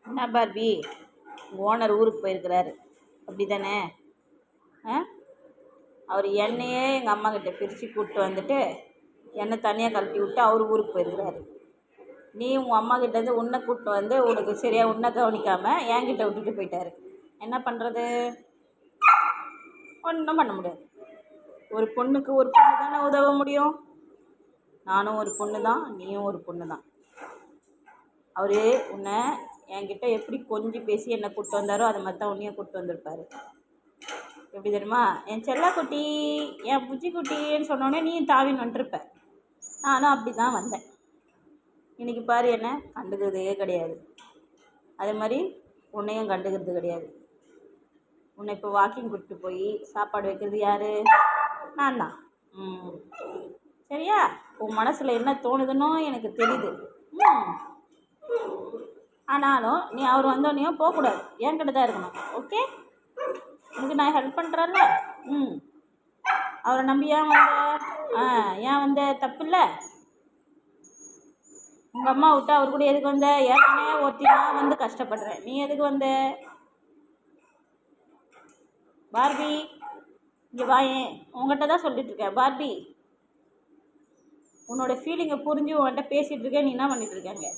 என்ன Barbie, owner ஊருக்கு போயிருக்கிறாரு அப்படி தானே? அவர் என்னையே எங்கள் அம்மா கிட்ட பிரித்து கூப்பிட்டு வந்துட்டு என்னை தனியாக கழட்டி விட்டு அவர் ஊருக்கு போயிருக்கிறாரு. நீ உங்கள் அம்மா கிட்டேருந்து உன்னை கூப்பிட்டு வந்து உனக்கு சரியாக உன்னை கவனிக்காமல் என்கிட்ட விட்டுட்டு போயிட்டாரு. என்ன பண்ணுறது? ஒன்றும் பண்ண முடியாது. ஒரு பொண்ணுக்கு ஒரு பொண்ணு தானே உதவ முடியும். நானும் ஒரு பொண்ணு தான், நீயும் ஒரு பொண்ணு தான். அவர் உன்னை என்கிட்ட எப்படி கொஞ்சம் பேசி என்னை கூப்பிட்டு வந்தாரோ அது மாதிரி தான் உன்னையும் கூப்பிட்டு வந்திருப்பார். எப்படி தெரியுமா? என் செல்லக்குட்டி, என் புச்சிக்குட்டின்னு சொன்னோடனே நீ தாவின்னு வந்துருப்ப. நானும் அப்படி தான் வந்தேன். இன்றைக்கி பாரு, என்ன கண்டுக்கிறதே கிடையாது. அதே மாதிரி உன்னையும் கண்டுக்கிறது கிடையாது. உன்னை இப்போ வாக்கிங் கூப்பிட்டு போய் சாப்பாடு வைக்கிறது யார்? நான் தான். சரியா? உன் மனசில் என்ன தோணுதுன்னோ எனக்கு தெரியுது. ஆனாலும் நீ அவர் வந்தோடனையும் போகக்கூடாது, என்கிட்ட தான் இருக்கணும். ஓகே? எனக்கு நான் ஹெல்ப் பண்ணுறேன்ல. அவரை நம்பி ஏன் வந்த தப்பு இல்லை. உங்கள் அம்மா விட்டு அவர் கூட எதுக்கு வந்த? ஏற்கனவே ஒருத்தி நான் வந்து கஷ்டப்படுறேன், நீ எதுக்கு வந்த? பார்பி, இங்கே வாயேன், உங்கள்கிட்ட தான் சொல்லிட்டு இருக்கேன். பார்பி, உன்னோட ஃபீலிங்கை புரிஞ்சு உன்கிட்ட பேசிகிட்டு இருக்கேன். நீ என்ன பண்ணிட்டு இருக்காங்க?